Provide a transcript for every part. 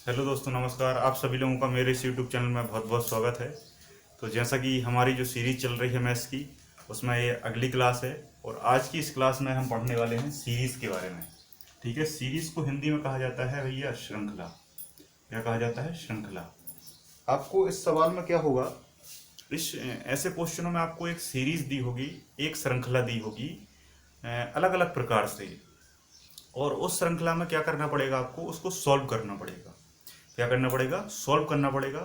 Hello दोस्तों, नमस्कार। आप सभी लोगों का मेरे इस यूट्यूब चैनल में बहुत बहुत स्वागत है। तो जैसा कि हमारी जो सीरीज़ चल रही है मैथ्स की, उसमें ये अगली क्लास है। और आज की इस क्लास में हम पढ़ने वाले हैं सीरीज़ के बारे में। ठीक है, सीरीज़ को हिंदी में कहा जाता है भैया श्रृंखला। क्या कहा जाता है? श्रृंखला। आपको इस सवाल में क्या होगा, इस ऐसे क्वेश्चनों में आपको एक सीरीज़ दी होगी, एक श्रृंखला दी होगी अलग अलग प्रकार से। और उस श्रृंखला में क्या करना पड़ेगा आपको? उसको सॉल्व करना पड़ेगा। क्या करना पड़ेगा? सॉल्व करना पड़ेगा।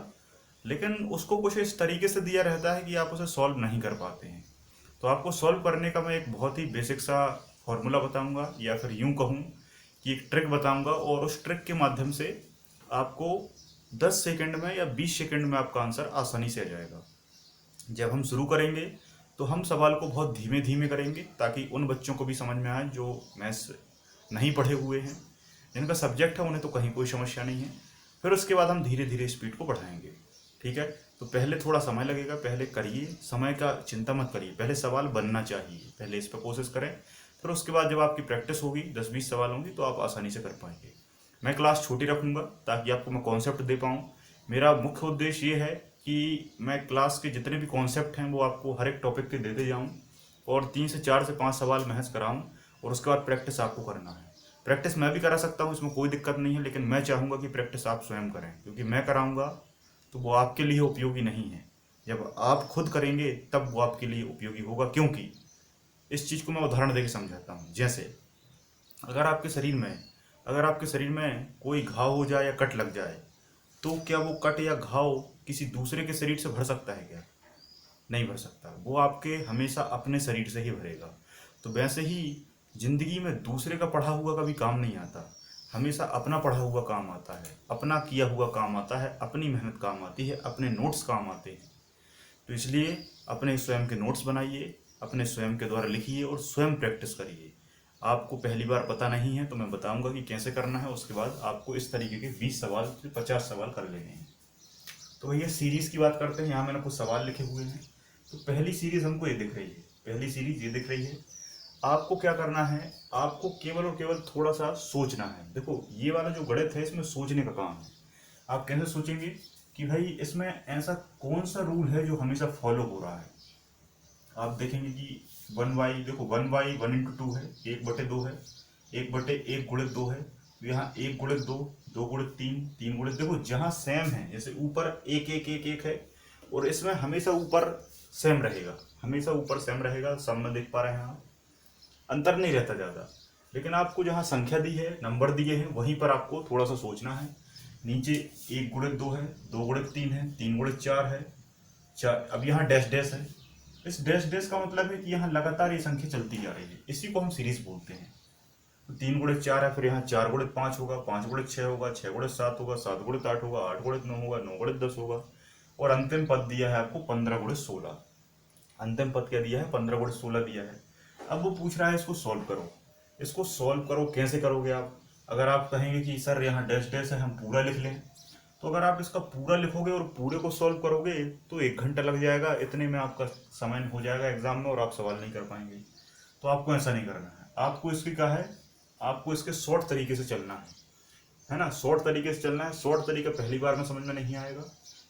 लेकिन उसको कुछ इस तरीके से दिया रहता है कि आप उसे सॉल्व नहीं कर पाते हैं। तो आपको सॉल्व करने का मैं एक बहुत ही बेसिक सा फॉर्मूला बताऊंगा, या फिर यूं कहूं कि एक ट्रिक बताऊंगा। और उस ट्रिक के माध्यम से आपको 10 सेकंड में या 20 सेकंड में आपका आंसर आसानी से आ जाएगा। जब हम शुरू करेंगे तो हम सवाल को बहुत धीमे धीमे करेंगे, ताकि उन बच्चों को भी समझ में आए जो मैथ्स नहीं पढ़े हुए हैं। जिनका सब्जेक्ट है उन्हें तो कहीं कोई समस्या नहीं है। फिर उसके बाद हम धीरे धीरे स्पीड को बढ़ाएंगे। ठीक है, तो पहले थोड़ा समय लगेगा, पहले करिए, समय का चिंता मत करिए, पहले सवाल बनना चाहिए, पहले इस पर कोशिश करें। फिर उसके बाद जब आपकी प्रैक्टिस होगी, 10-20 सवाल होंगी, तो आप आसानी से कर पाएंगे। मैं क्लास छोटी रखूँगा ताकि आपको मैं कॉन्सेप्ट दे पाऊँ। मेरा मुख्य उद्देश्य ये है कि मैं क्लास के जितने भी कॉन्सेप्ट हैं वो आपको हर एक टॉपिक के देते जाऊँ, और 3 से 4 से 5 सवाल महज कराऊँ, और उसके बाद प्रैक्टिस आपको करना है। प्रैक्टिस मैं भी करा सकता हूँ, इसमें कोई दिक्कत नहीं है, लेकिन मैं चाहूँगा कि प्रैक्टिस आप स्वयं करें, क्योंकि मैं कराऊँगा तो वो आपके लिए उपयोगी नहीं है। जब आप खुद करेंगे तब वो आपके लिए उपयोगी होगा। क्योंकि इस चीज़ को मैं उदाहरण देकर समझाता हूँ। जैसे अगर आपके शरीर में अगर आपके शरीर में कोई घाव हो जाए या कट लग जाए, तो क्या वो कट या घाव किसी दूसरे के शरीर से भर सकता है क्या? नहीं भर सकता। वो आपके हमेशा अपने शरीर से ही भरेगा। तो वैसे ही जिंदगी में दूसरे का पढ़ा हुआ कभी काम नहीं आता। हमेशा अपना पढ़ा हुआ काम आता है, अपना किया हुआ काम आता है, अपनी मेहनत काम आती है, अपने नोट्स काम आते हैं। तो इसलिए अपने स्वयं के नोट्स बनाइए, अपने स्वयं के द्वारा लिखिए और स्वयं प्रैक्टिस करिए। आपको पहली बार पता नहीं है तो मैं बताऊंगा कि कैसे करना है। उसके बाद आपको इस तरीके के 20 सवाल से 50 सवाल कर लेने हैं। तो भैया सीरीज की बात करते हैं। यहाँ मैंने कुछ सवाल लिखे हुए हैं। तो पहली सीरीज हमको ये दिख रही है, पहली सीरीज ये दिख रही है। आपको क्या करना है? आपको केवल और केवल थोड़ा सा सोचना है। देखो, ये वाला जो गणित है इसमें सोचने का काम है। आप कैसे सोचेंगे कि भाई इसमें ऐसा कौन सा रूल है जो हमेशा फॉलो हो रहा है। आप देखेंगे कि 1/, देखो 1/, 1 × 2 है, 1/2 है, 1/1 गुणित 2 है। तो यहाँ 1 × 2, 2 × 3, 3 × देखो जहाँ सेम है, जैसे ऊपर 1 1 1 1 है, और इसमें हमेशा ऊपर सेम रहेगा, हमेशा ऊपर सेम रहेगा। सब में देख पा रहे हैं आप, अंतर नहीं रहता ज़्यादा। लेकिन आपको जहाँ संख्या दी है, नंबर दिए हैं, वहीं पर आपको थोड़ा सा सोचना है। नीचे 1 × 2 है, 2 × 3 है, 3 × 4 है, चार। अब यहाँ डैश डैश है। इस डैश डैश का मतलब है कि यहाँ लगातार ये संख्या चलती जा रही है, इसी को हम सीरीज बोलते हैं। तो 3 × 4 है, फिर यहाँ 4 × 5 होगा, 5 × 6 होगा, 6 × 7 होगा, 7 × 8 होगा, 8 × 9 होगा, 9 × 10 होगा। और अंतिम पद दिया है आपको 15 × 16। अंतिम पद क्या दिया है? 15 × 16 दिया है। अब वो पूछ रहा है इसको सॉल्व करो। इसको सॉल्व करो, कैसे करोगे आप? अगर आप कहेंगे कि सर यहाँ डैश डैश है, हम पूरा लिख लें, तो अगर आप इसका पूरा लिखोगे और पूरे को सॉल्व करोगे तो 1 घंटा लग जाएगा। इतने में आपका समय हो जाएगा एग्जाम में, और आप सवाल नहीं कर पाएंगे। तो आपको ऐसा नहीं करना है। आपको इसकी क्या है? आपको इसके शॉर्ट तरीके से चलना है ना? शॉर्ट तरीके से चलना है। शॉर्ट तरीका पहली बार में समझ में नहीं आएगा,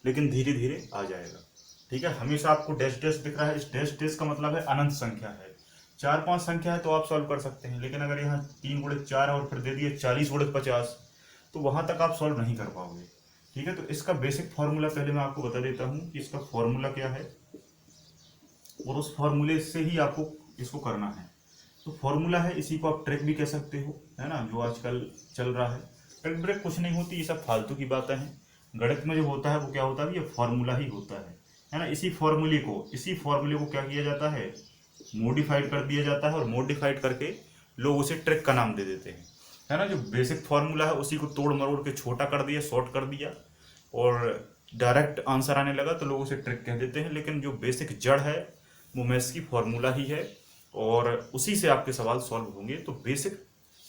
लेकिन धीरे धीरे आ जाएगा। ठीक है, हमेशा आपको डैश डैश दिख रहा है, इस डैश डैश का मतलब है अनंत संख्या है। 4-5 संख्या है तो आप सॉल्व कर सकते हैं, लेकिन अगर यहाँ 3 × 4 है और फिर दे दिए 40 × 50, तो वहां तक आप सॉल्व नहीं कर पाओगे। ठीक है, तो इसका बेसिक फॉर्मूला पहले मैं आपको बता देता हूँ कि इसका फॉर्मूला क्या है, और उस फॉर्मूले से ही आपको इसको करना है। तो फॉर्मूला है, इसी को आप ट्रिक भी कह सकते हो, है ना, जो आजकल चल रहा है। ट्रिक ब्रेक कुछ नहीं होती, ये सब फालतू की बातें हैं। गणित में जो होता है वो क्या होता है? ये फॉर्मूला ही होता है ना। इसी फॉर्मूले को क्या किया जाता है? मॉडिफाइड कर दिया जाता है, और मॉडिफाइड करके लोग उसे ट्रिक का नाम दे देते हैं, है ना। जो बेसिक फॉर्मूला है उसी को तोड़ मरोड़ के छोटा कर दिया, शॉर्ट कर दिया, और डायरेक्ट आंसर आने लगा तो लोग उसे ट्रिक कह देते हैं। लेकिन जो बेसिक जड़ है वो मैथ्स की फॉर्मूला ही है, और उसी से आपके सवाल सॉल्व होंगे। तो बेसिक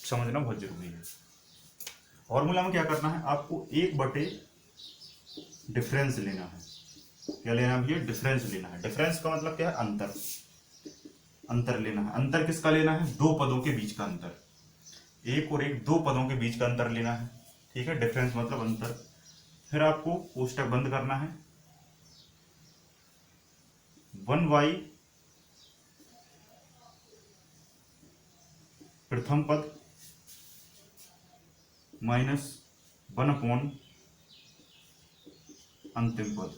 समझना बहुत जरूरी है। फॉर्मूला में क्या करना है? आपको 1/, डिफरेंस लेना है। क्या लेना है? ये डिफरेंस लेना है। डिफरेंस का मतलब क्या है? अंतर। अंतर लेना है। अंतर किसका लेना है? दो पदों के बीच का अंतर। 1 और 1, 2 पदों के बीच का अंतर लेना है। ठीक है, डिफरेंस मतलब अंतर। फिर आपको कोष्टक बंद करना है, 1y प्रथम पद माइनस 1 अपॉन अंतिम पद।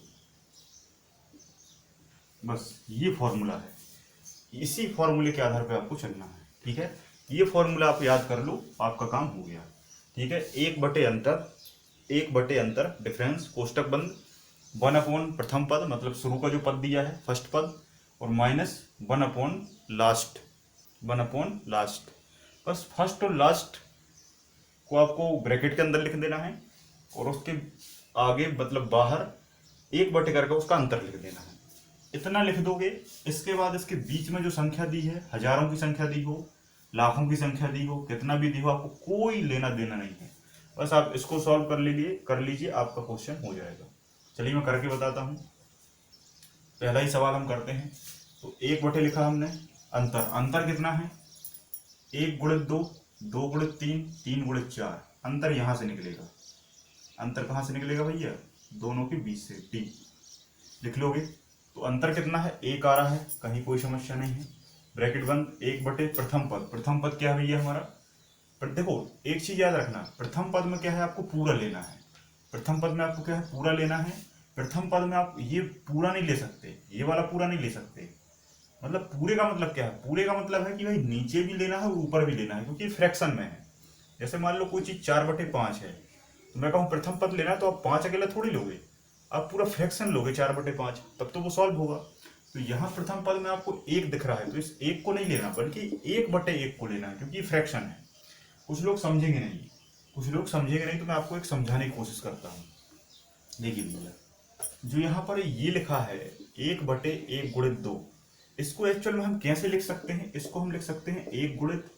बस ये फॉर्मूला है, इसी फॉर्मूले के आधार पे आपको चलना है। ठीक है, ये फॉर्मूला आप याद कर लो, आपका काम हो गया। ठीक है, एक बटे अंतर डिफरेंस कोष्टक बंद, 1 अपॉन प्रथम पद मतलब शुरू का जो पद दिया है फर्स्ट पद, और माइनस 1 अपॉन लास्ट। बस फर्स्ट और लास्ट को आपको ब्रैकेट के अंदर लिख देना है, और उसके आगे मतलब बाहर एक बटे करके उसका अंतर लिख देना है। इतना लिख दोगे, इसके बाद इसके बीच में जो संख्या दी है, हजारों की संख्या दी हो, लाखों की संख्या दी हो, कितना भी दी हो, आपको कोई लेना देना नहीं है। बस आप इसको सॉल्व कर लीजिए, आपका क्वेश्चन हो जाएगा। चलिए मैं करके बताता हूँ। पहला ही सवाल हम करते हैं। तो एक बटे लिखा हमने, अंतर कितना है, 1 गुणित 2, 2 गुणित 3, 3 गुणित 4। अंतर यहां से निकलेगा। अंतर कहां से निकलेगा भैया, दोनों के बीच से, टी लिख लोगे। तो अंतर कितना है, 1 आ रहा है, कहीं कोई समस्या नहीं है। ब्रैकेट बंद, 1 बटे प्रथम पद क्या है भैया हमारा। पर देखो एक चीज याद रखना, प्रथम पद में क्या है, आपको पूरा लेना है। प्रथम पद में आपको क्या है, पूरा लेना है। प्रथम पद में आप ये पूरा नहीं ले सकते, ये वाला पूरा नहीं ले सकते। मतलब पूरे का मतलब क्या है, पूरे का मतलब है कि भाई नीचे भी लेना है और ऊपर भी लेना है, क्योंकि फ्रैक्शन में है। जैसे मान लो कोई चीज 4/5 है, तो मैं कहूँ प्रथम पद लेना है, तो आप 5 अकेला थोड़ी लोगे, आप पूरा फ्रैक्शन लोगे 4/5, तब तो वो सॉल्व होगा। तो यहाँ प्रथम पद में आपको 1 दिख रहा है, तो इस 1 को नहीं लेना, बल्कि 1/1 को लेना है, क्योंकि फ्रैक्शन है। कुछ लोग समझेंगे नहीं, तो मैं आपको एक समझाने की कोशिश करता हूँ। देखिए भैया, जो यहाँ पर ये लिखा है 1/1 गुणित 2, इसको एक्चुअल में हम कैसे लिख सकते हैं, इसको हम लिख सकते हैं 1 गुणित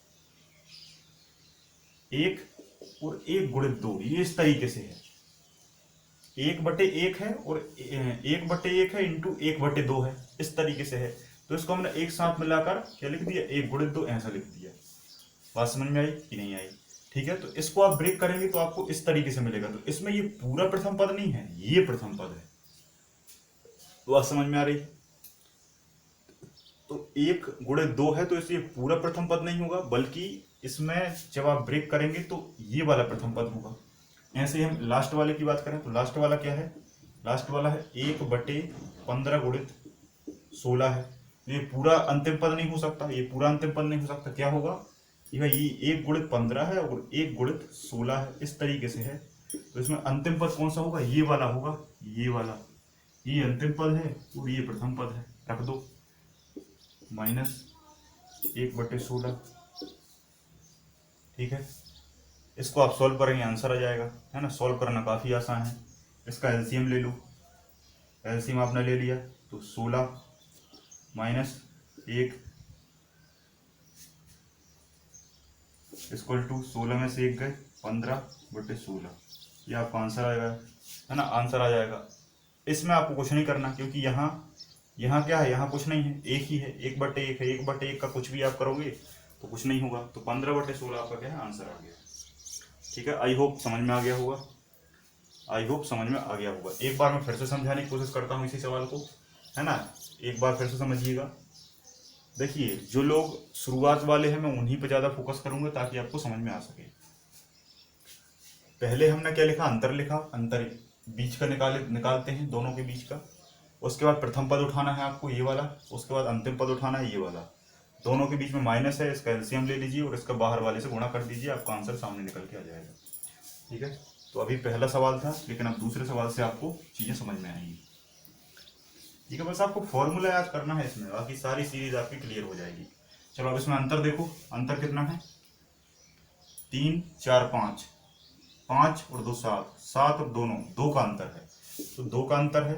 1 और 1 गुणित 2। ये इस तरीके से है, 1/1 है और 1/1 है इंटू 1/2 है, इस तरीके से है। तो इसको हमने एक साथ मिलाकर क्या लिख दिया, 1 गुणित 2 ऐसा लिख दिया। बात समझ में आई कि नहीं आई। ठीक है, तो इसको आप ब्रेक करेंगे तो आपको इस तरीके से मिलेगा। तो इसमें ये पूरा प्रथम पद नहीं है, ये प्रथम पद है। तो बात समझ में आ रही। तो 1 गुणित 2 है, तो इसलिए पूरा प्रथम पद नहीं होगा, बल्कि इसमें जब आप ब्रेक करेंगे तो ये वाला प्रथम पद होगा। ऐसे ही हम लास्ट वाले की बात करें, तो लास्ट वाला क्या है, लास्ट वाला है 1/15 गुणित 16 है। ये पूरा अंतिम पद नहीं हो सकता, ये पूरा अंतिम पद नहीं हो सकता। क्या होगा, ये भाई ये 1 गुणित 15 है और 1 गुणित 16 है, इस तरीके से है। तो इसमें अंतिम पद कौन सा होगा, ये वाला होगा, ये वाला, ये अंतिम पद है और ये प्रथम पद है। रख दो, माइनस 1/16। ठीक है, इसको आप सॉल्व करेंगे, आंसर आ जाएगा, है ना। सॉल्व करना काफ़ी आसान है। इसका एलसीएम ले लो, एलसीएम आपने ले लिया, तो 16 माइनस 1 इक्वल टू 16 में से 1 गए, 15/16। ये आपका आंसर आएगा, है ना, आंसर आ जाएगा। इसमें आपको कुछ नहीं करना, क्योंकि यहाँ क्या है, यहाँ कुछ नहीं है, एक ही है, 1/1 है। 1/1 का कुछ भी आप करोगे तो कुछ नहीं होगा। तो 15/16 आपका क्या है, आंसर आ गया। ठीक है, आई होप समझ में आ गया होगा, एक बार मैं फिर से समझाने की कोशिश करता हूँ इसी सवाल को, है ना। एक बार फिर से समझिएगा। देखिए, जो लोग शुरुआत वाले हैं, मैं उन्हीं पर ज़्यादा फोकस करूंगा ताकि आपको समझ में आ सके। पहले हमने क्या लिखा, अंतर लिखा, अंतर बीच का निकालते हैं, दोनों के बीच का। उसके बाद प्रथम पद उठाना है आपको, ये वाला। उसके बाद अंतिम पद उठाना है, ये वाला। दोनों के बीच में माइनस है, इसका एलसीएम ले लीजिए और इसका बाहर वाले से गुणा कर दीजिए, आपका आंसर सामने निकल के आ जाएगा। ठीक है, तो अभी पहला सवाल था, लेकिन अब दूसरे सवाल से आपको चीज़ें समझ में आएंगी। ठीक है, बस आपको फॉर्मूला याद करना है इसमें, बाकी सारी सीरीज आपकी क्लियर हो जाएगी। चलो अब इसमें अंतर देखो, अंतर कितना है, 3 4 5, 5 और 2 7, 7 और 2 का अंतर है। तो 2 का अंतर है,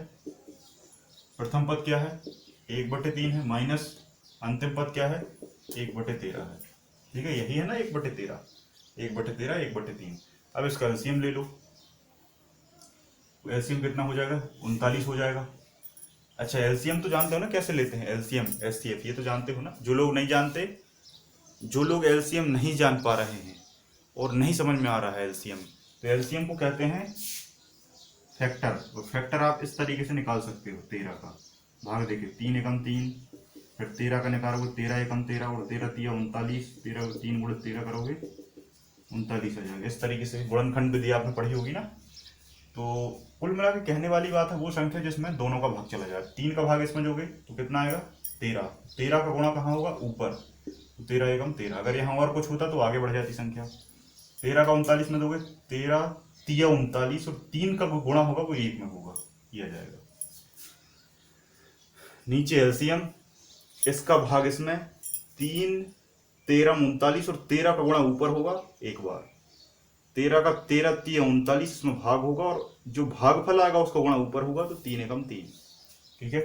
प्रथम पद क्या है, 1/3 है, माइनस अंतिम पद क्या है, 1/13 है। ठीक है, यही है ना, 1/13, 1/13, 1/3। अब इसका एलसीएम ले लो, एलसीएम कितना हो जाएगा, 39 हो जाएगा। अच्छा, एलसीएम तो जानते हो ना कैसे लेते हैं, एलसीएम एचसीएफ, ये तो जानते हो ना। जो लोग नहीं जानते, जो लोग एलसीएम नहीं जान पा रहे हैं और नहीं समझ में आ रहा है एलसीएम, तो एलसीएम को कहते हैं फैक्टर। तो फैक्टर आप इस तरीके से निकाल सकते हो। 13 का भाग देखिए 3 एकम 3, फिर 13 का निकालोगे 13 एकम 13 और 13 तिया 39, 13 3 गुणे 13 करोगे 39 आ जाएगा। इस तरीके से गुणनखंड विधि आपने पढ़ी होगी ना। तो कुल मिला के कहने वाली बात है वो संख्या जिसमें दोनों का भाग चला जाए। 3 का भाग इसमें जोगे तो कितना आएगा 13। 13 का गुणा कहाँ होगा ऊपर, तो 13 एकम 13। अगर यहाँ और कुछ होता तो आगे बढ़ जाती संख्या। 13 का 39 में दोगे 13 तिया 39 और 3 का गुणा होगा वो 1 में होगा, ये आ जाएगा। नीचे एलसीएम, इसका भाग इसमें 3 13 39 और 13 का गुणा ऊपर होगा एक बार। 13 का 13 तिया 39 इसमें भाग होगा और जो भागफल आएगा उसका गुणा ऊपर होगा, तो 3 एकम 3। ठीक है।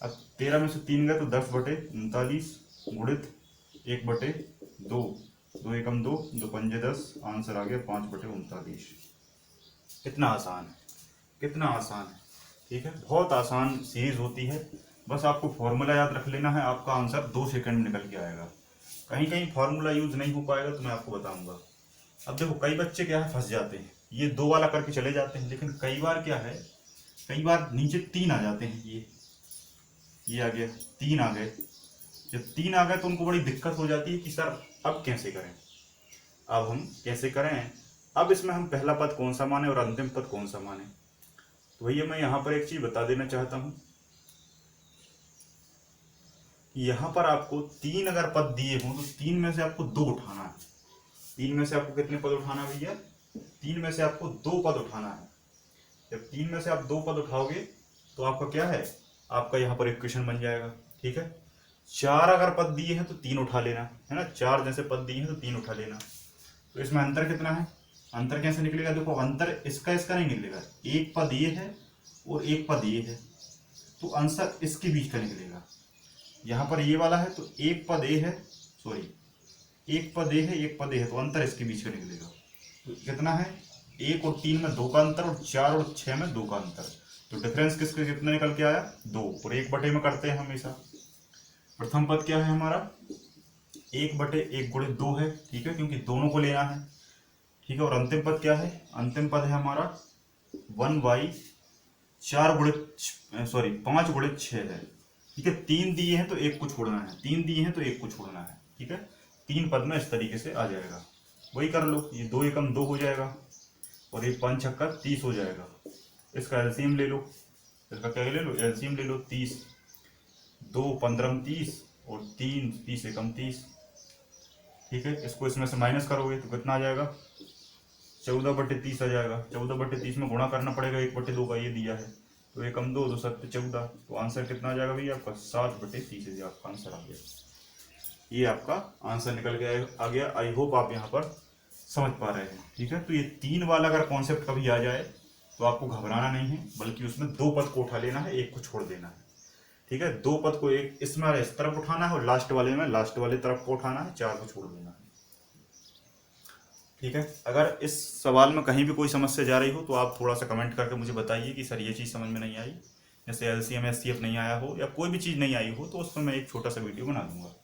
अब 13 में से 3 गए तो 10 बटे 39 गुणित 1 बटे 2, 2 एकम 2, 2 पंजे 10, आंसर आ गया 5 बटे 39। कितना आसान है, कितना आसान है। ठीक है, बहुत आसान सीरीज होती है। बस आपको फॉर्मूला याद रख लेना है, आपका आंसर 2 सेकंड में निकल के आएगा। कहीं कहीं फॉर्मूला यूज नहीं हो पाएगा तो मैं आपको बताऊंगा। अब देखो कई बच्चे क्या है फंस जाते हैं, ये 2 वाला करके चले जाते हैं, लेकिन कई बार क्या है, कई बार नीचे 3 आ जाते हैं। ये आ गया 3 आ गए। जब 3 आ गए तो उनको बड़ी दिक्कत हो जाती है कि सर अब कैसे करें, अब हम कैसे करें, अब इसमें हम पहला पद कौन सा माने और अंतिम पद कौन सा माने। तो भैया मैं यहाँ पर एक चीज बता देना चाहता हूँ, यहाँ पर आपको 3 अगर पद दिए हों तो 3 में से आपको 2 उठाना है। 3 में से आपको कितने पद उठाना है भैया, 3 में से आपको 2 पद उठाना है। जब 3 में से आप 2 पद उठाओगे तो आपका क्या है, आपका यहाँ पर इक्वेशन बन जाएगा। ठीक है। 4 अगर पद दिए हैं तो 3 उठा लेना है ना, 4 जैसे पद दिए हैं तो 3 उठा लेना। तो इसमें अंतर कितना है, अंतर कैसे निकलेगा, देखो अंतर इसका इसका नहीं निकलेगा, एक पद ये है और एक पद ये है, तो आंसर इसके बीच का निकलेगा। यहाँ पर ये वाला है तो एक पद ए है, सॉरी एक पद ए है, एक पद ए है, तो अंतर इसके बीच का निकलेगा। तो कितना है, 1 और 3 में 2 का अंतर और 4 और 6 में 2 का अंतर। तो डिफरेंस किसके कितना निकल के आया, 2। और 1 बटे में करते हैं हमेशा। प्रथम पद क्या है हमारा, 1 बटे 1 गुणे 2 है। ठीक है, क्योंकि दोनों को लेना है। ठीक है। और अंतिम पद क्या है, अंतिम पद है हमारा 1/4 गुणे सॉरी 5 गुणे 6 है। ठीक है। 3 दिए हैं तो 1 को छोड़ना है, 3 दिए हैं तो 1 को छोड़ना है। ठीक है। 3 पद में इस तरीके से आ जाएगा, वही कर लो। ये 2 एकम 2 हो जाएगा और ये 5 छक्का 30 हो जाएगा। इसका एलसीएम ले लो, इसका क्या ले लो, एलसीएम ले लो। 30 2 15 30 और 3 30 एकम 30। ठीक है। इसको इसमें से माइनस करोगे तो कितना आ जाएगा, 14 बटे 30 आ जाएगा। 14 बटे 30 में गुणा करना पड़ेगा, 1 बटे 2 का ये दिया है, तो 1 कम 2 2 7 14। तो आंसर कितना आ जाएगा भैया आपका 7 बटे 30 है, आपका आंसर आ गया। ये आपका आंसर निकल के आ गया। आई होप आप यहाँ पर समझ पा रहे हैं। ठीक है। तो ये 3 वाला अगर कॉन्सेप्ट कभी आ जाए तो आपको घबराना नहीं है, बल्कि उसमें 2 पद को उठा लेना है, 1 को छोड़ देना है। ठीक है। 2 पद को एक इसमें इस तरफ उठाना है और लास्ट वाले में लास्ट वाले तरफ को उठाना है, 4 को छोड़ देना है। ठीक है। अगर इस सवाल में कहीं भी कोई समस्या जा रही हो तो आप थोड़ा सा कमेंट करके मुझे बताइए कि सर ये चीज़ समझ में नहीं आई, जैसे एलसीएम एचसीएफ नहीं आया हो या कोई भी चीज़ नहीं आई हो, तो उस पर मैं एक छोटा सा वीडियो बना दूंगा।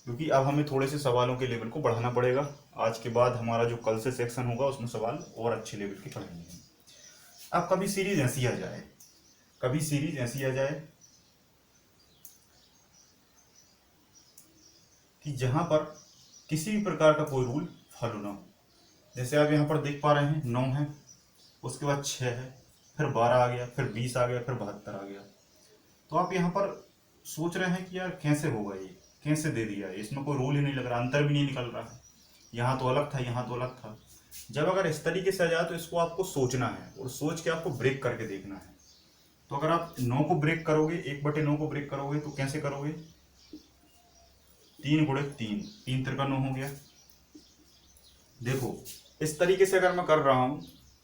क्योंकि अब हमें थोड़े से सवालों के लेवल को बढ़ाना पड़ेगा। आज के बाद हमारा जो कल से सेक्शन होगा उसमें सवाल और अच्छे लेवल के पढ़ेंगे। अब कभी सीरीज ऐसी आ जाए, कभी सीरीज ऐसी आ जाए कि जहां पर किसी भी प्रकार का कोई रूल फॉलो ना हो। जैसे आप यहाँ पर देख पा रहे हैं 9 है, उसके बाद 6 है, फिर 12 आ गया, फिर 20 आ गया, फिर 72 आ गया। तो आप यहाँ पर सोच रहे हैं कि यार कैसे होगा, ये कैसे दे दिया, इसमें कोई रूल ही नहीं लग रहा, अंतर भी नहीं निकल रहा है, यहाँ तो अलग था यहाँ तो अलग था। जब अगर इस तरीके से आ जाए तो इसको आपको सोचना है और सोच के आपको ब्रेक करके देखना है। तो अगर आप 9 को ब्रेक करोगे, 1/9 को ब्रेक करोगे तो कैसे करोगे, 3 गुणे 3, 3 तिरका 9 हो गया। देखो इस तरीके से अगर मैं कर रहा हूं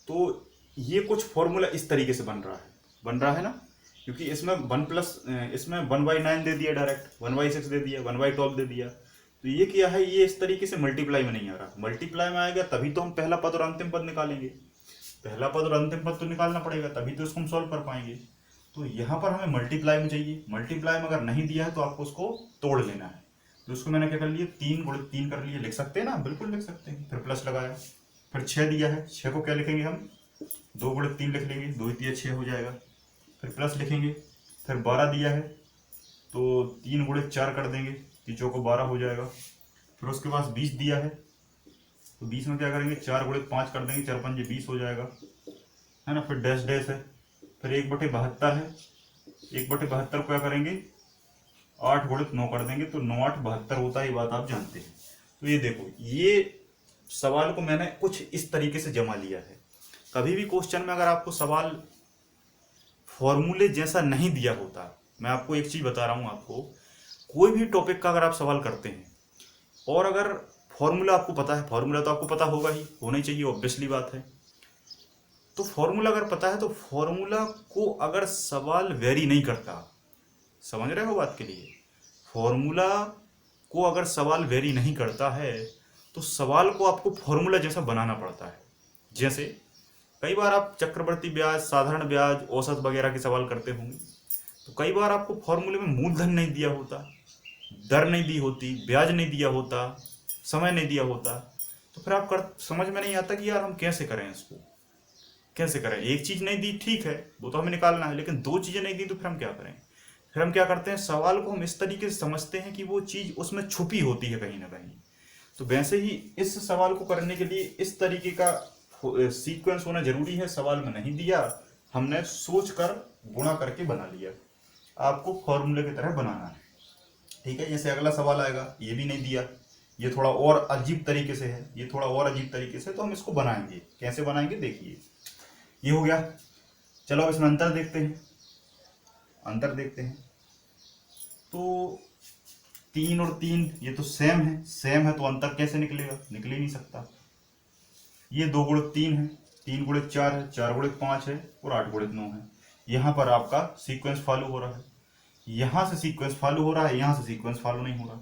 तो ये कुछ फॉर्मूला इस तरीके से बन रहा है ना, क्योंकि इसमें 1 प्लस इसमें 1/9 दे दिया, डायरेक्ट 1/6 दे दिया, 1/12 दे दिया। तो ये क्या है, ये इस तरीके से मल्टीप्लाई में नहीं आ रहा। मल्टीप्लाई में आएगा तभी तो हम पहला पद और अंतिम पद निकालेंगे, पहला पद और अंतिम पद तो निकालना पड़ेगा, तभी तो इसको हम सॉल्व कर पाएंगे। तो यहाँ पर हमें मल्टीप्लाई में चाहिए। मल्टीप्लाई में अगर नहीं दिया है तो आपको उसको तोड़ लेना है। तो उसको मैंने क्या कर लिया, 3 गुणे 3 कर लिया। लिख सकते हैं ना, बिल्कुल लिख सकते हैं। फिर प्लस लगाया, फिर 6 दिया है, 6 को क्या लिखेंगे हम, 2 × 3 लिख लेंगे, 2 × 3 6 हो जाएगा। फिर प्लस लिखेंगे। फिर 12 दिया है तो 3 × 4 कर देंगे, 3 चौको 12 हो जाएगा। फिर उसके बाद 20 दिया है तो 20 में क्या करेंगे, 4 × 5 कर देंगे, 4 5 20 हो जाएगा, है ना। फिर डैश डैश है। फिर 1/72 है, 1/72 को क्या करेंगे, 8 × 9 कर देंगे, तो 9 8 72 होता है, ये बात आप जानते हैं। तो ये देखो, ये सवाल को मैंने कुछ इस तरीके से जमा लिया है। कभी भी क्वेश्चन में अगर आपको सवाल फॉर्मूले जैसा नहीं दिया होता, मैं आपको एक चीज बता रहा हूं, आपको कोई भी टॉपिक का अगर आप सवाल करते हैं और अगर फॉर्मूला आपको पता है, फॉर्मूला तो आपको पता होगा ही, होना ही चाहिए, ऑब्वियसली बात है। तो फॉर्मूला अगर पता है तो फॉर्मूला को अगर सवाल वेरी नहीं करता, समझ रहे हो बात के लिए, फॉर्मूला को अगर सवाल वेरी नहीं करता है तो सवाल को आपको फॉर्मूला जैसा बनाना पड़ता है। जैसे कई बार आप चक्रवर्ती ब्याज, साधारण ब्याज, औसत वगैरह के सवाल करते होंगे, तो कई बार आपको फॉर्मूले में मूलधन नहीं दिया होता, दर नहीं दी होती, ब्याज नहीं दिया होता, समय नहीं दिया होता, तो फिर आप समझ में नहीं आता कि यार हम कैसे करें, इसको कैसे करें। एक चीज नहीं दी, ठीक है, वो तो हमें निकालना है, लेकिन 2 चीजें नहीं दी तो फिर हम क्या करें। फिर हम क्या करते हैं, सवाल को हम इस तरीके से समझते हैं कि वो चीज उसमें छुपी होती है कहीं ना कहीं। तो वैसे ही इस सवाल को करने के लिए इस तरीके का सीक्वेंस होना जरूरी है। सवाल में नहीं दिया, हमने सोच कर गुणा करके बना लिया, आपको फॉर्मूले की तरह बनाना है, ठीक है। जैसे अगला सवाल आएगा, ये भी नहीं दिया, ये थोड़ा और अजीब तरीके से है, ये थोड़ा और अजीब तरीके से, तो हम इसको बनाएंगे। कैसे बनाएंगे देखिए, ये हो गया। चलो अब इसमें अंतर देखते हैं, अंतर देखते हैं। तो 3 और 3 ये तो सेम है, सेम है तो अंतर कैसे निकलेगा, निकल ही नहीं सकता। ये 2 × 3 है, 3 × 4 है, 4 × 5 है और 8 × 9 है। यहाँ पर आपका सीक्वेंस फॉलो हो रहा है, यहाँ से सीक्वेंस फॉलो हो रहा है, यहाँ से सीक्वेंस फॉलो नहीं हो रहा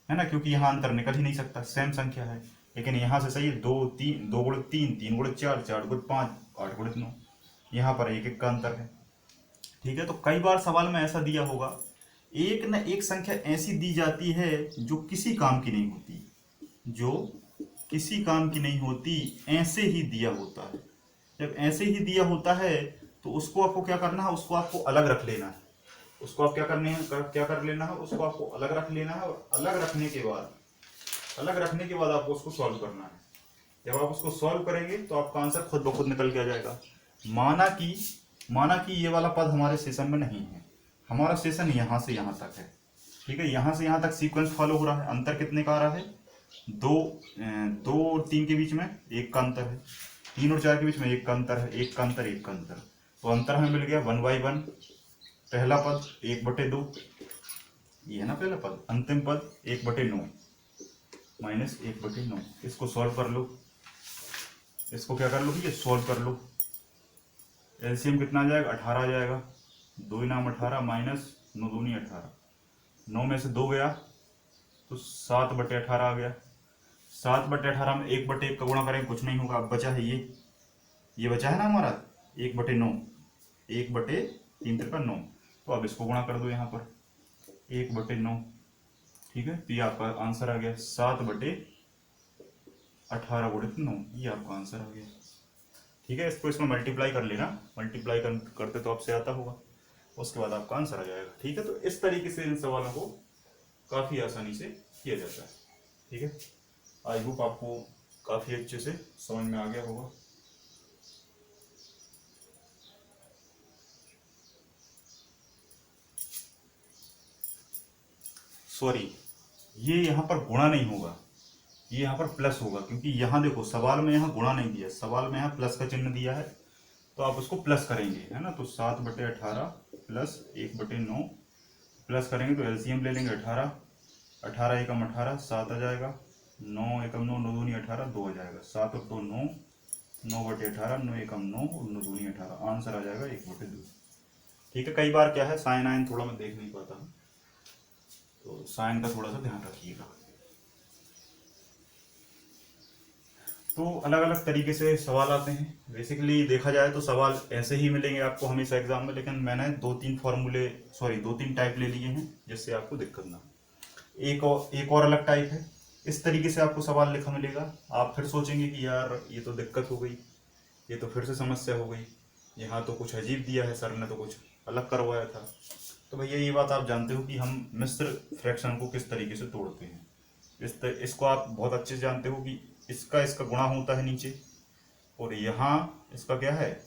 है ना, क्योंकि यहाँ अंतर निकल ही नहीं सकता, सेम संख्या है। लेकिन यहाँ से सही है, 2 × 3, 2 × 3, 3 × 4, 4 × 5, 8 × 9, यहाँ पर 1 1 का अंतर है, ठीक है। तो कई बार सवाल में ऐसा दिया होगा, एक न एक संख्या ऐसी दी जाती है जो किसी काम की नहीं होती, जो किसी काम की नहीं होती, ऐसे ही दिया होता है। जब ऐसे ही दिया होता है तो उसको आपको क्या करना है, उसको आपको अलग रख लेना है, उसको आप क्या करने हैं, क्या कर लेना है, उसको आपको अलग रख लेना है। और अलग रखने के बाद आपको उसको सॉल्व करना है। जब आप उसको सॉल्व करेंगे तो आपका आंसर खुद ब खुद निकल के आ जाएगा। माना कि ये वाला पद हमारे सेशन में नहीं है, हमारा सेशन यहाँ से यहाँ तक है, ठीक है। यहाँ से यहाँ तक सीक्वेंस फॉलो हो रहा है, अंतर कितने का आ रहा है, 2 और 3 के बीच में 1 का अंतर है, 3 और 4 के बीच में 1 का अंतर है, 1 का अंतर, 1 का अंतर। तो अंतर हमें मिल गया 1/1, पहला पद 1/2, ये है ना पहला पद, अंतिम पद 1/9 माइनस 1/9। इसको सॉल्व कर लो, इसको क्या कर लो, ये सॉल्व कर लो। एलसीएम कितना आ जाएगा, 18 आ जाएगा, 2 नाम 18 माइनस 9 दूनी 18, 9 में से 2 गया तो 7/18 आ गया। 7/18 में 1/1 का गुणा करें कुछ नहीं होगा, अब बचा है ये बचा है ना हमारा 1/9, 1/3 × 9। तो अब इसको गुणा कर दो यहाँ पर 1/9, ठीक है। तो ये आपका आंसर आ गया 7/18 × 9, ये आपका आंसर आ गया, ठीक है। इसको इसमें मल्टीप्लाई कर लेना, मल्टीप्लाई करते तो आपसे आता होगा, उसके बाद आपका आंसर आ जाएगा, ठीक है। तो इस तरीके से इन सवालों को काफ़ी आसानी से किया जाता है, ठीक है। आई होप आपको काफ़ी अच्छे से समझ में आ गया होगा। सॉरी, ये यहाँ पर गुणा नहीं होगा, ये यहाँ पर प्लस होगा, क्योंकि यहाँ देखो सवाल में यहाँ गुणा नहीं दिया, सवाल में यहाँ प्लस का चिन्ह दिया है, तो आप उसको प्लस करेंगे, है ना। तो 7/18 प्लस 1/9 प्लस करेंगे तो एलसीएम ले लेंगे 18, 18 एकम 18, 7 आ जाएगा, 9 एकम 9, 9 दूनी 18, 2 आ जाएगा, 7 और 2 9, 9/18, 9 एकम 9 और 9 दूनी 18, आंसर आ जाएगा 1/2, ठीक है। कई बार क्या है, साइन आइन थोड़ा मैं देख नहीं पाता हूँ, तो साइन का थोड़ा सा ध्यान रखिएगा। तो अलग अलग तरीके से सवाल आते हैं। बेसिकली देखा जाए तो सवाल ऐसे ही मिलेंगे आपको हमेशा एग्जाम में, लेकिन मैंने 2-3 टाइप ले लिए हैं जिससे आपको दिक्कत ना। एक और अलग टाइप है, इस तरीके से आपको सवाल लिखा मिलेगा। आप फिर सोचेंगे कि यार ये तो दिक्कत हो गई, ये तो फिर से समस्या हो गई, यहाँ तो कुछ अजीब दिया है, सर ने तो कुछ अलग करवाया था। तो भैया ये बात आप जानते हो कि हम मिश्र फ्रैक्शन को किस तरीके से तोड़ते हैं। इसको आप बहुत अच्छे से जानते हो कि इसका गुणा होता है नीचे, और यहाँ इसका क्या है,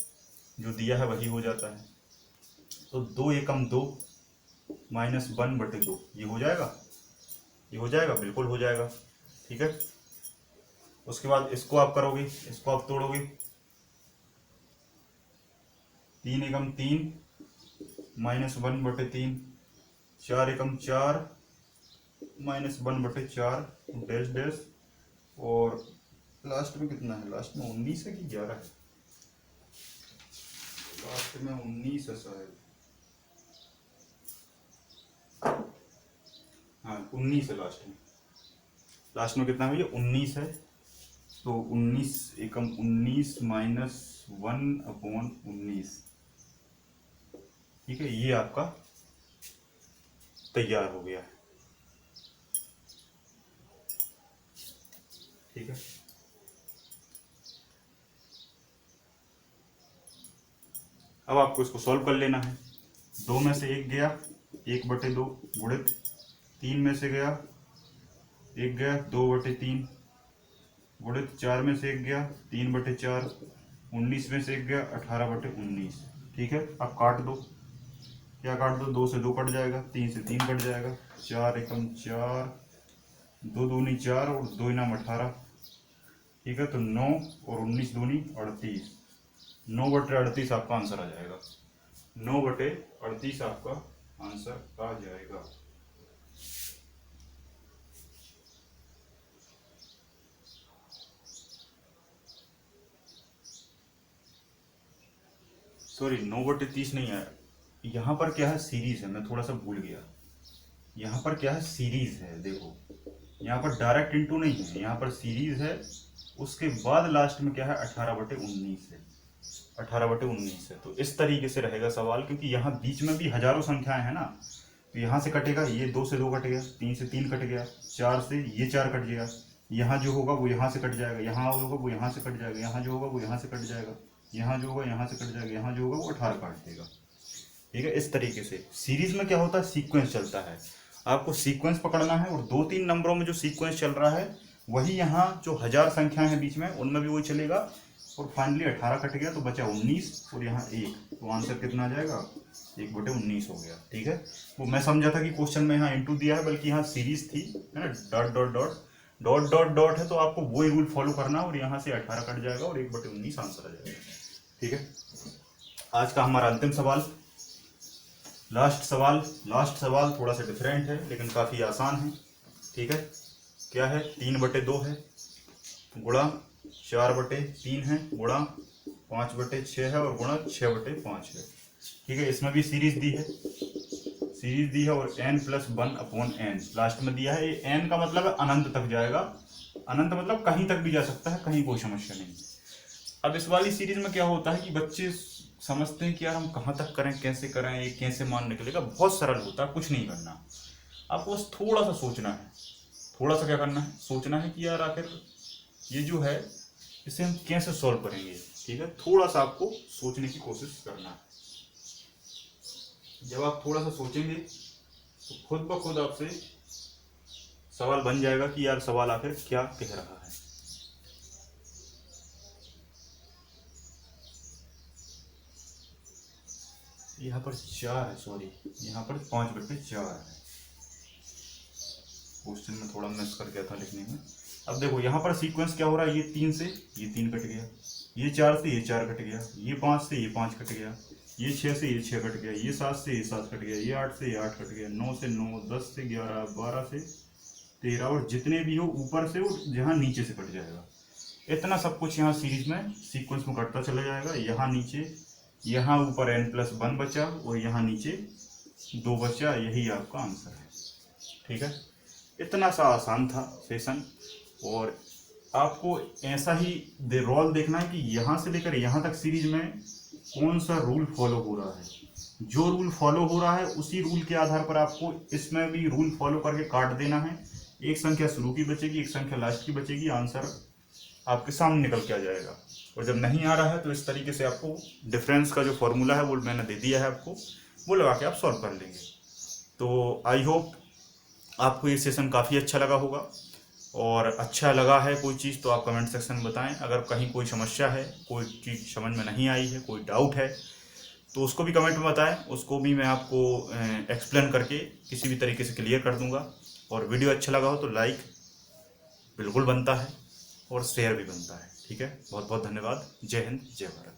जो दिया है वही हो जाता है। तो 2 एकम 2 माइनस 1/2 ये हो जाएगा, ये हो जाएगा, बिल्कुल हो जाएगा। ठीक है, उसके बाद इसको आप करोगे, इसको आप तोड़ोगे, 3 एकम 3 माइनस 1/3, 4 एकम 4 माइनस 1/4 डैश डैश, और लास्ट में कितना है, लास्ट में 19 है कि 11 है, लास्ट में 19 है शायद, हाँ 19 है लास्ट में। लास्ट में कितना है भैया, 19 है। तो 19 एकम 19 माइनस 1/19, ठीक है, ये आपका तैयार हो गया है। ठीक है, अब आपको इसको सॉल्व कर लेना है। 2 में से 1 गया, 1/2 गुणित 3 में से गया 1 गया, 2/3 गुणित 4 में से 1 गया, 3/4, 19 में से 1 गया, 18/19। ठीक है, अब काट दो, क्या काट दो, 2 से 2 कट जाएगा, 3 से 3 कट जाएगा, 4 एकम 4, 2 दूनी 4 और 2 इनाम 18। ठीक है, तो 9 और 19 दूनी 38, 9/38 आपका आंसर आ जाएगा। 9/38 आपका आंसर आ जाएगा। सॉरी, 9/30 नहीं है, यहाँ पर क्या है, सीरीज है, मैं थोड़ा सा भूल गया। यहाँ पर क्या है, सीरीज है, देखो यहाँ पर डायरेक्ट इंटू नहीं है, यहाँ पर सीरीज है, उसके बाद लास्ट में क्या है, 18/19 है, 18/19 है। तो इस तरीके से रहेगा सवाल, क्योंकि यहाँ बीच में भी हजारों संख्याएं हैं ना, तो यहाँ से कटेगा, ये 2 से 2 कट गया, 3 से 3 कट गया, 4 से ये 4 कट गया, यहाँ जो होगा वो यहाँ से कट जाएगा, यहाँ होगा वो यहाँ से कट जाएगा, यहाँ जो होगा वो यहाँ से कट जाएगा, यहाँ जो होगा यहाँ से कट जाएगा, यहाँ जो होगा वो 18 काट देगा। ठीक है, इस तरीके से सीरीज में क्या होता है, सीक्वेंस चलता है, आपको सीक्वेंस पकड़ना है, और 2-3 नंबरों में जो सीक्वेंस चल रहा है वही यहाँ जो 1000 संख्याएं हैं बीच में उनमें भी वही चलेगा, और फाइनली 18 कट गया तो बचा 19, और यहाँ 1, तो आंसर कितना आ जाएगा, 1/19 हो गया। ठीक है, वो मैं समझा था कि क्वेश्चन में यहाँ इंटू दिया है, बल्कि यहाँ सीरीज थी, है ना, dot dot dot dot dot dot है, तो आपको वही रूल फॉलो करना, और यहाँ से 18 कट जाएगा और 1/19 आंसर आ जाएगा। ठीक है, आज का हमारा अंतिम सवाल, लास्ट सवाल थोड़ा सा डिफरेंट है लेकिन काफ़ी आसान है। ठीक है, क्या है, 3/2 है, गुणा 4/3 है, गुणा 5/6 है, और गुणा 6/5 है। ठीक है, इसमें भी सीरीज दी है, और n+1/n लास्ट में दिया है। ये n का मतलब है अनंत तक जाएगा, अनंत मतलब कहीं तक भी जा सकता है, कहीं कोई समस्या नहीं। अब इस वाली सीरीज में क्या होता है कि बच्चे समझते हैं कि यार हम कहाँ तक करें, कैसे करें, ये कैसे मान निकलेगा। बहुत सरल होता है, कुछ नहीं करना, आपको बस थोड़ा सा सोचना है, थोड़ा सा क्या करना है, सोचना है कि यार आखिर ये जो है इसे हम कैसे सॉल्व करेंगे। ठीक है, थोड़ा सा आपको सोचने की कोशिश करना है। जब आप थोड़ा सा सोचेंगे तो खुद ब खुद आपसे सवाल बन जाएगा कि यार सवाल आखिर क्या कह रहा है। यहाँ पर 4 है, सॉरी यहाँ पर 5/4 है, क्वेश्चन में थोड़ा मिस कर गया था लिखने में। अब देखो यहाँ पर सीक्वेंस क्या हो रहा है, ये 3 से ये 3 कट गया, ये 4 से ये 4 कट गया, ये 5 से ये 5 कट गया, ये 6 से ये 6 कट गया, ये 7 से ये 7 कट गया, ये 8 से ये 8 कट गया, 9 से 9, 10 से 11, 12 से 13, और जितने भी हो ऊपर से और जहाँ नीचे से कट जाएगा। इतना सब कुछ यहाँ सीरीज में सीक्वेंस में कटता चला जाएगा। यहाँ नीचे, यहाँ ऊपर n+1 बचा, और यहाँ नीचे 2 बचा, यही आपका आंसर है। ठीक है, इतना सा आसान था सेशन, और आपको ऐसा ही रोल देखना है कि यहाँ से लेकर यहाँ तक सीरीज में कौन सा रूल फॉलो हो रहा है। जो रूल फॉलो हो रहा है उसी रूल के आधार पर आपको इसमें भी रूल फॉलो करके काट देना है। एक संख्या शुरू की बचेगी, एक संख्या लास्ट की बचेगी, आंसर आपके सामने निकल के आ जाएगा। और जब नहीं आ रहा है तो इस तरीके से आपको डिफरेंस का जो फॉर्मूला है वो मैंने दे दिया है आपको, वो लगा के आप सॉल्व कर लेंगे। तो आई होप आपको ये सेशन काफ़ी अच्छा लगा होगा, और अच्छा लगा है कोई चीज़ तो आप कमेंट सेक्शन में बताएं। अगर कहीं कोई समस्या है, कोई चीज़ समझ में नहीं आई है, कोई डाउट है, तो उसको भी कमेंट में बताएं, उसको भी मैं आपको एक्सप्लेन करके किसी भी तरीके से क्लियर कर दूंगा। और वीडियो अच्छा लगा हो तो लाइक बिल्कुल बनता है और शेयर भी बनता है। ठीक है, बहुत बहुत धन्यवाद। जय हिंद, जय भारत।